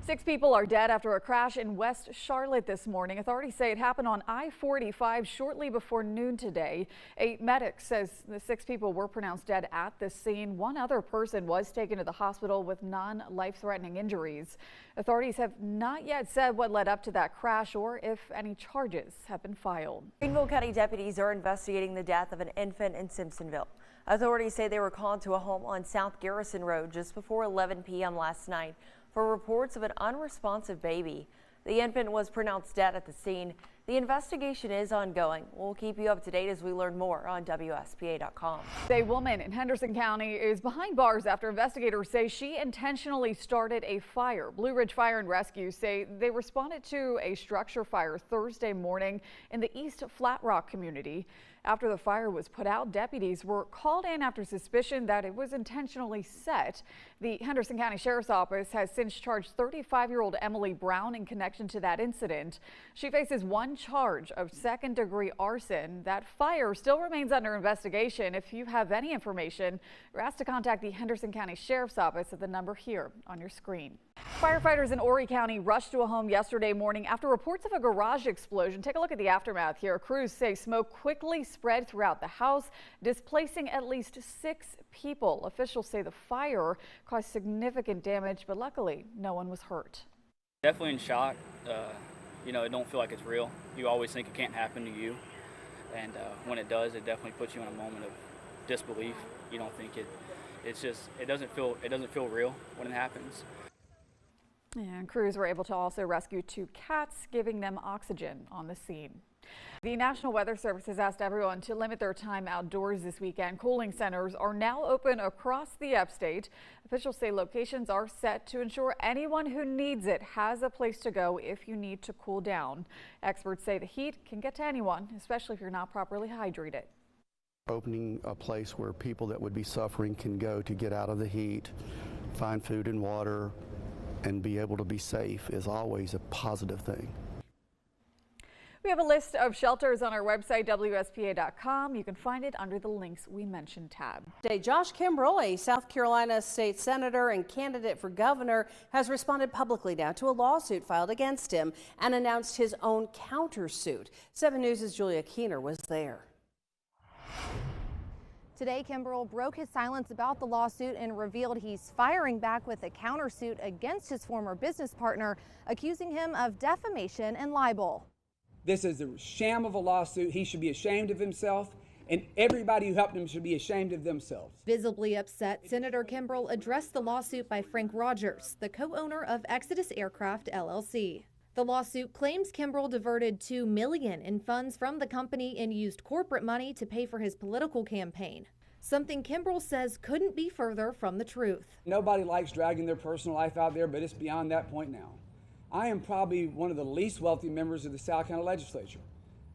6 people are dead after a crash in West Charlotte this morning. Authorities say it happened on I-45 shortly before noon today. A medic says the 6 people were pronounced dead at the scene. One other person was taken to the hospital with non-life-threatening injuries. Authorities have not yet said what led up to that crash or if any charges have been filed. Greenville County deputies are investigating the death of an infant in Simpsonville. Authorities say they were called to a home on South Garrison Road just before 11 p.m. last night for reports of an unresponsive baby. The infant was pronounced dead at the scene. The investigation is ongoing. We'll keep you up to date as we learn more on WSPA.com. A woman in Henderson County is behind bars after investigators say she intentionally started a fire. Blue Ridge Fire and Rescue say they responded to a structure fire Thursday morning in the East Flat Rock community. After the fire was put out, deputies were called in after suspicion that it was intentionally set. The Henderson County Sheriff's Office has since charged 35-year-old Emily Brown in connection to that incident. She faces one charge of second-degree arson. That fire still remains under investigation. If you have any information, you're asked to contact the Henderson County Sheriff's Office at the number here on your screen. Firefighters in Horry County rushed to a home yesterday morning after reports of a garage explosion. Take a look at the aftermath here. Crews say smoke quickly spread throughout the house, displacing at least 6 people. Officials say the fire caused significant damage, but luckily no one was hurt. Definitely in shock. You know, it don't feel like it's real. You always think it can't happen to you, and when it does, it definitely puts you in a moment of disbelief. You don't think it doesn't feel real when it happens. And crews were able to also rescue 2 cats, giving them oxygen on the scene. The National Weather Service has asked everyone to limit their time outdoors this weekend. Cooling centers are now open across the upstate. Officials say locations are set to ensure anyone who needs it has a place to go if you need to cool down. Experts say the heat can get to anyone, especially if you're not properly hydrated. Opening a place where people that would be suffering can go to get out of the heat, find food and water, and be able to be safe is always a positive thing. We have a list of shelters on our website, WSPA.com. You can find it under the links we mentioned tab. Today, Josh Kimell, a South Carolina state senator and candidate for governor, has responded publicly now to a lawsuit filed against him and announced his own countersuit. 7 News' Julia Keener was there. Today, Kimell broke his silence about the lawsuit and revealed he's firing back with a countersuit against his former business partner, accusing him of defamation and libel. This is a sham of a lawsuit. He should be ashamed of himself, and everybody who helped him should be ashamed of themselves. Visibly upset, Senator Kimell addressed the lawsuit by Frank Rogers, the co-owner of Exodus Aircraft, LLC. The lawsuit claims Kimell diverted $2 million in funds from the company and used corporate money to pay for his political campaign. Something Kimell says couldn't be further from the truth. Nobody likes dragging their personal life out there, but it's beyond that point now. I am probably one of the least wealthy members of the South Carolina legislature.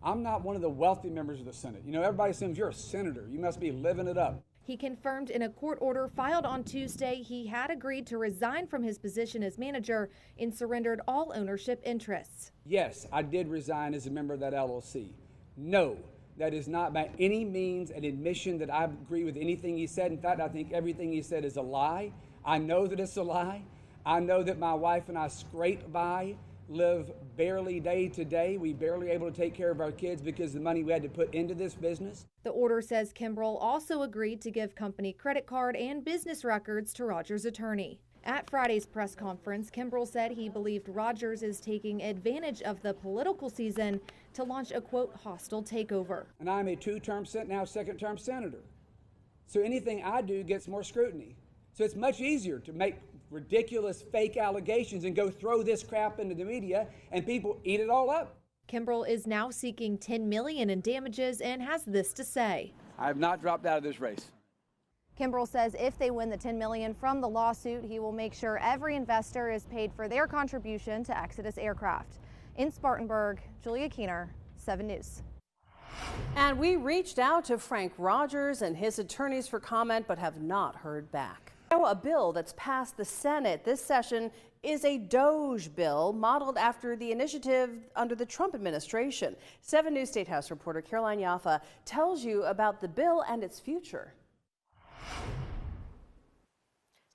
I'm not one of the wealthy members of the Senate. You know, everybody assumes you're a senator. You must be living it up. He confirmed in a court order filed on Tuesday he had agreed to resign from his position as manager and surrendered all ownership interests. Yes, I did resign as a member of that LLC. No, that is not by any means an admission that I agree with anything he said. In fact, I think everything he said is a lie. I know that it's a lie. I know that my wife and I scrape by, live barely day to day. We barely able to take care of our kids because of the money we had to put into this business. The order says Kimell also agreed to give company credit card and business records to Rogers' attorney. At Friday's press conference, Kimell said he believed Rogers is taking advantage of the political season to launch a, quote, hostile takeover. And I'm a now second-term senator. So anything I do gets more scrutiny. So it's much easier to make ridiculous fake allegations and go throw this crap into the media and people eat it all up. Kimell is now seeking $10 million in damages and has this to say. I have not dropped out of this race. Kimell says if they win the $10 million from the lawsuit, he will make sure every investor is paid for their contribution to Exodus Aircraft. In Spartanburg, Julia Keener, 7 News. And we reached out to Frank Rogers and his attorneys for comment, but have not heard back. Now, a bill that's passed the Senate this session is a Doge bill modeled after the initiative under the Trump administration. 7 News State House reporter Caroline Yaffa tells you about the bill and its future.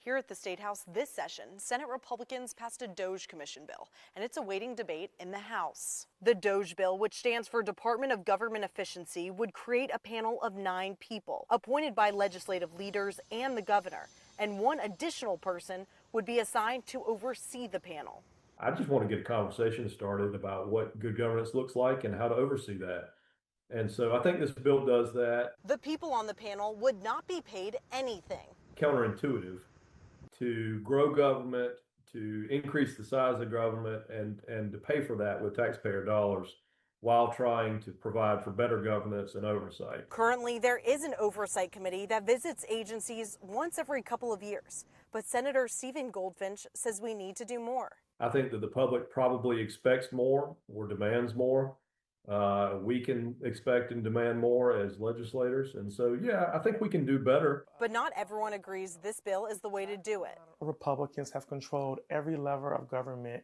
Here at the State House this session, Senate Republicans passed a Doge Commission bill, and it's awaiting debate in the House. The Doge bill, which stands for Department of Government Efficiency, would create a panel of 9 people appointed by legislative leaders and the governor, and 1 additional person would be assigned to oversee the panel. I just want to get a conversation started about what good governance looks like and how to oversee that. And so I think this bill does that. The people on the panel would not be paid anything. Counterintuitive to grow government, to increase the size of government, and to pay for that with taxpayer dollars while trying to provide for better governance and oversight. Currently, there is an oversight committee that visits agencies once every couple of years, but Senator Stephen Goldfinch says we need to do more. I think that the public probably expects more or demands more. We can expect and demand more as legislators. And so, yeah, I think we can do better. But not everyone agrees this bill is the way to do it. Republicans have controlled every lever of government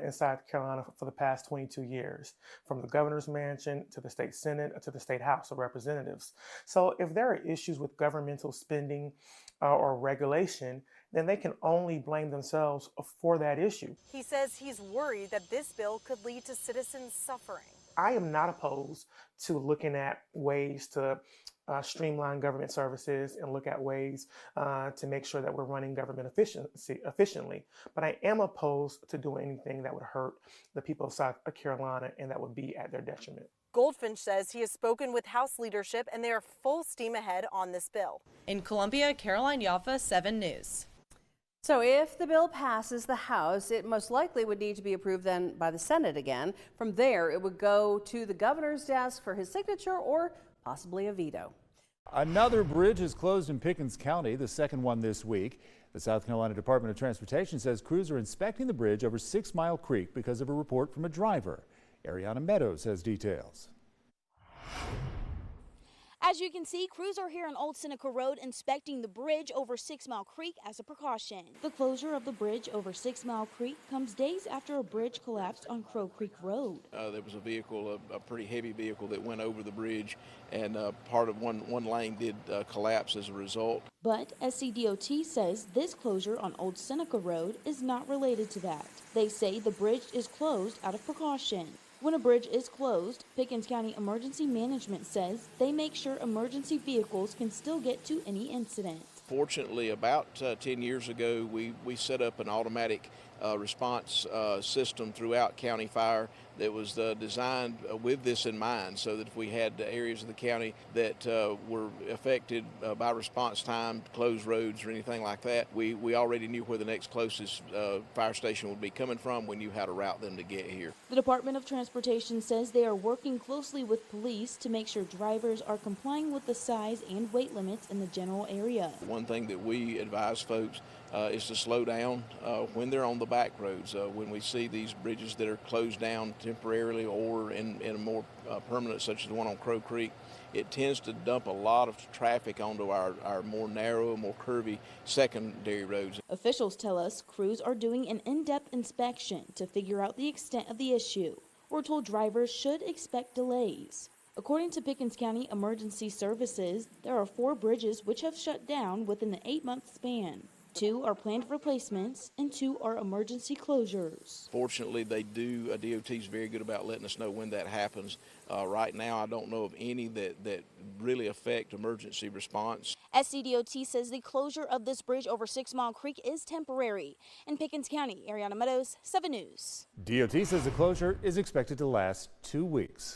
in South Carolina for the past 22 years, from the governor's mansion to the state Senate to the state House of Representatives. So if there are issues with governmental spending or regulation, then they can only blame themselves for that issue. He says he's worried that this bill could lead to citizens suffering. I am not opposed to looking at ways to streamline government services and look at ways to make sure that we're running government efficiently. But I am opposed to doing anything that would hurt the people of South Carolina and that would be at their detriment. Goldfinch says he has spoken with House leadership and they are full steam ahead on this bill. In Columbia, Caroline Yaffa, 7 News. So if the bill passes the House, it most likely would need to be approved then by the Senate again. From there, it would go to the governor's desk for his signature or possibly a veto. Another bridge is closed in Pickens County, the second one this week. The South Carolina Department of Transportation says crews are inspecting the bridge over 6 Mile Creek because of a report from a driver. Ariana Meadows has details. As you can see, crews are here on Old Seneca Road inspecting the bridge over 6 Mile Creek as a precaution. The closure of the bridge over 6 Mile Creek comes days after a bridge collapsed on Crow Creek Road. There was a vehicle, a pretty heavy vehicle that went over the bridge, and part of one lane did collapse as a result. But SCDOT says this closure on Old Seneca Road is not related to that. They say the bridge is closed out of precaution. When a bridge is closed, Pickens County Emergency Management says they make sure emergency vehicles can still get to any incident. Fortunately, about 10 years ago, we set up an automatic response system throughout County Fire that was designed with this in mind, so that if we had areas of the county that were affected by response time, closed roads or anything like that, we already knew where the next closest fire station would be coming from. We knew how to route them to get here. The Department of Transportation says they are working closely with police to make sure drivers are complying with the size and weight limits in the general area. One thing that we advise folks is to slow down when they're on the back roads. When we see these bridges that are closed down temporarily or in a more permanent, such as the one on Crow Creek, it tends to dump a lot of traffic onto our more narrow, more curvy secondary roads. Officials tell us crews are doing an in-depth inspection to figure out the extent of the issue. We're told drivers should expect delays. According to Pickens County Emergency Services, there are 4 bridges which have shut down within an 8-month span. 2 are planned replacements and 2 are emergency closures. Fortunately, DOT is very good about letting us know when that happens. Right now, I don't know of any that really affect emergency response. SCDOT says the closure of this bridge over 6 Mile Creek is temporary. In Pickens County, Ariana Meadows, 7 News. DOT says the closure is expected to last 2 weeks.